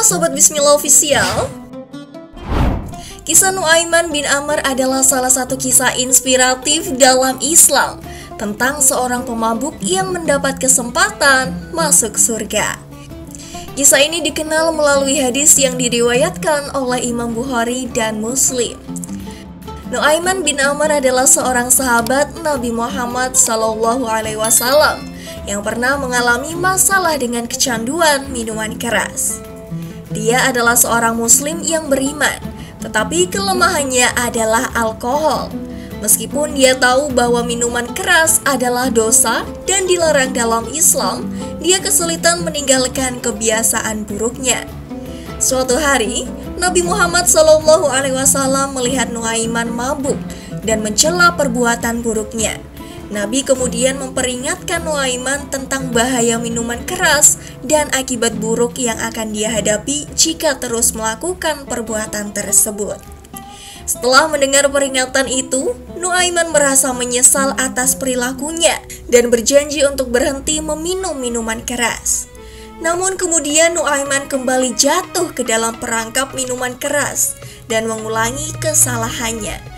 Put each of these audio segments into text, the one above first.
Sobat Bismillah Official. Kisah Nuaiman bin Amr adalah salah satu kisah inspiratif dalam Islam tentang seorang pemabuk yang mendapat kesempatan masuk surga. Kisah ini dikenal melalui hadis yang diriwayatkan oleh Imam Bukhari dan Muslim. Nuaiman bin Amr adalah seorang sahabat Nabi Muhammad SAW yang pernah mengalami masalah dengan kecanduan minuman keras. Dia adalah seorang muslim yang beriman, tetapi kelemahannya adalah alkohol. Meskipun dia tahu bahwa minuman keras adalah dosa dan dilarang dalam Islam, dia kesulitan meninggalkan kebiasaan buruknya. Suatu hari, Nabi Muhammad SAW melihat Nuaiman mabuk dan mencela perbuatan buruknya. Nabi kemudian memperingatkan Nuaiman tentang bahaya minuman keras dan akibat buruk yang akan dia hadapi jika terus melakukan perbuatan tersebut. Setelah mendengar peringatan itu, Nuaiman merasa menyesal atas perilakunya dan berjanji untuk berhenti meminum minuman keras. Namun kemudian Nuaiman kembali jatuh ke dalam perangkap minuman keras dan mengulangi kesalahannya.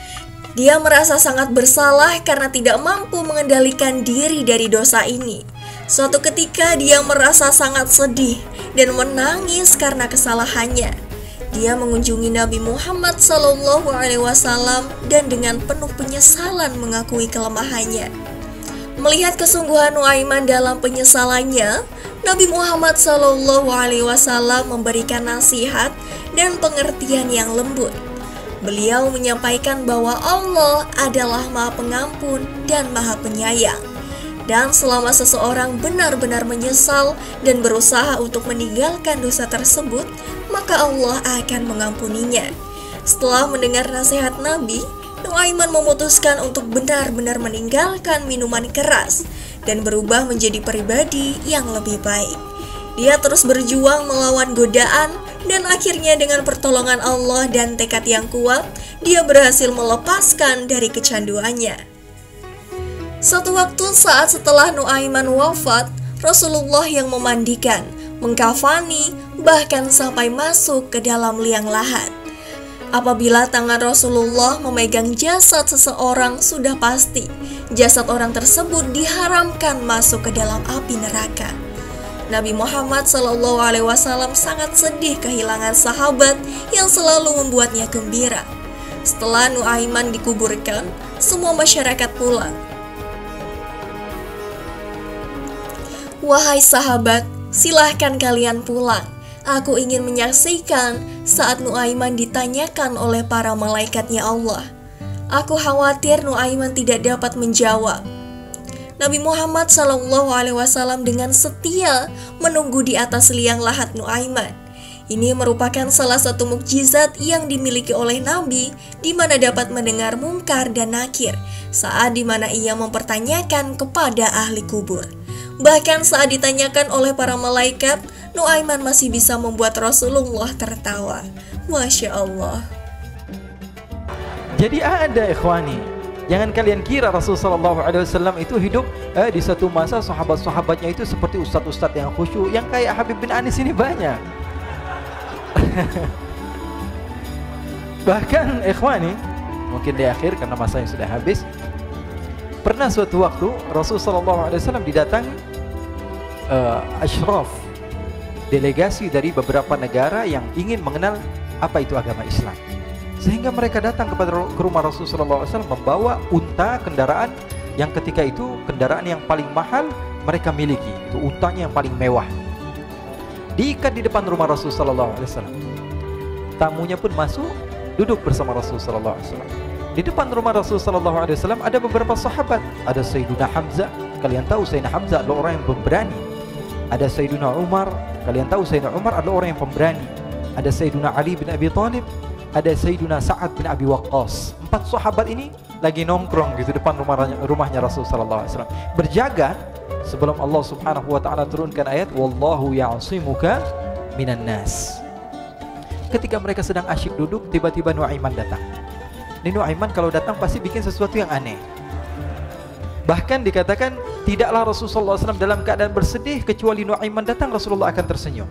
Dia merasa sangat bersalah karena tidak mampu mengendalikan diri dari dosa ini. Suatu ketika dia merasa sangat sedih dan menangis karena kesalahannya. Dia mengunjungi Nabi Muhammad SAW dan dengan penuh penyesalan mengakui kelemahannya. Melihat kesungguhan Nuaiman dalam penyesalannya, Nabi Muhammad SAW memberikan nasihat dan pengertian yang lembut. Beliau menyampaikan bahwa Allah adalah Maha Pengampun dan Maha Penyayang. Dan selama seseorang benar-benar menyesal dan berusaha untuk meninggalkan dosa tersebut, maka Allah akan mengampuninya. Setelah mendengar nasihat Nabi, Nuaiman memutuskan untuk benar-benar meninggalkan minuman keras dan berubah menjadi pribadi yang lebih baik. Dia terus berjuang melawan godaan dan akhirnya dengan pertolongan Allah dan tekad yang kuat, dia berhasil melepaskan dari kecanduannya. Suatu waktu saat setelah Nuaiman wafat, Rasulullah yang memandikan, mengkafani, bahkan sampai masuk ke dalam liang lahat. Apabila tangan Rasulullah memegang jasad seseorang, sudah pasti jasad orang tersebut diharamkan masuk ke dalam api neraka. Nabi Muhammad SAW sangat sedih kehilangan sahabat yang selalu membuatnya gembira. Setelah Nuaiman dikuburkan, semua masyarakat pulang. Wahai sahabat, silahkan kalian pulang. Aku ingin menyaksikan saat Nuaiman ditanyakan oleh para malaikatnya Allah. Aku khawatir Nuaiman tidak dapat menjawab. Nabi Muhammad SAW dengan setia menunggu di atas liang lahat Nuaiman. Ini merupakan salah satu mukjizat yang dimiliki oleh Nabi, di mana dapat mendengar mungkar dan nakir saat di mana ia mempertanyakan kepada ahli kubur. Bahkan saat ditanyakan oleh para malaikat, Nuaiman masih bisa membuat Rasulullah tertawa. Masya Allah. Jadi ada ikhwani, jangan kalian kira Rasulullah SAW itu hidup di satu masa sahabat-sahabatnya itu seperti ustadz-ustadz yang khusyuk, yang kayak Habib bin Anis ini banyak. Bahkan ikhwani, mungkin di akhir karena masa yang sudah habis, pernah suatu waktu Rasulullah SAW didatangi ashraf, delegasi dari beberapa negara yang ingin mengenal apa itu agama Islam. Sehingga mereka datang ke rumah Rasulullah SAW membawa unta, kendaraan yang ketika itu kendaraan yang paling mahal mereka miliki. Itu untanya yang paling mewah. Diikat di depan rumah Rasulullah SAW. Tamunya pun masuk, duduk bersama Rasulullah SAW. Di depan rumah Rasulullah SAW ada beberapa sahabat. Ada Sayyiduna Hamzah. Kalian tahu Sayyidina Hamzah adalah orang yang pemberani. Ada Sayyiduna Umar. Kalian tahu Sayyidina Umar adalah orang yang pemberani. Ada Sayyiduna Ali bin Abi Thalib. Ada Sayyiduna Sa'ad bin Abi Waqqas. 4 sahabat ini lagi nongkrong gitu depan rumahnya Rasulullah SAW, berjaga sebelum Allah Subhanahu wa taala turunkan ayat wallahu ya'simuka minan nas. Ketika mereka sedang asyik duduk, tiba-tiba Nuaiman datang. Ini Nuaiman kalau datang pasti bikin sesuatu yang aneh. Bahkan dikatakan tidaklah Rasulullah SAW dalam keadaan bersedih, kecuali Nuaiman datang Rasulullah akan tersenyum.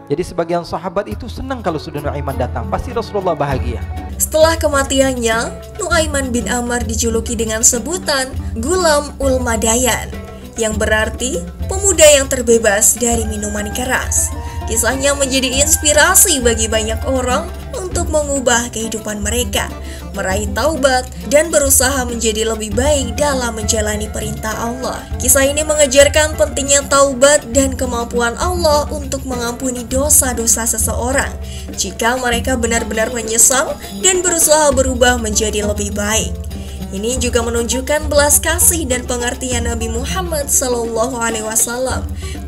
Jadi sebagian sahabat itu senang kalau sudah Nuaiman datang, pasti Rasulullah bahagia. Setelah kematiannya, Nuaiman bin Amr dijuluki dengan sebutan Gulam ul Madayan, yang berarti pemuda yang terbebas dari minuman keras. Kisahnya menjadi inspirasi bagi banyak orang untuk mengubah kehidupan mereka, meraih taubat, dan berusaha menjadi lebih baik dalam menjalani perintah Allah. Kisah ini mengajarkan pentingnya taubat dan kemampuan Allah untuk mengampuni dosa-dosa seseorang jika mereka benar-benar menyesal dan berusaha berubah menjadi lebih baik. Ini juga menunjukkan belas kasih dan pengertian Nabi Muhammad SAW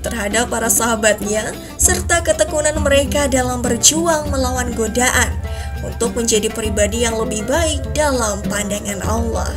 terhadap para sahabatnya, serta ketekunan mereka dalam berjuang melawan godaan untuk menjadi pribadi yang lebih baik dalam pandangan Allah.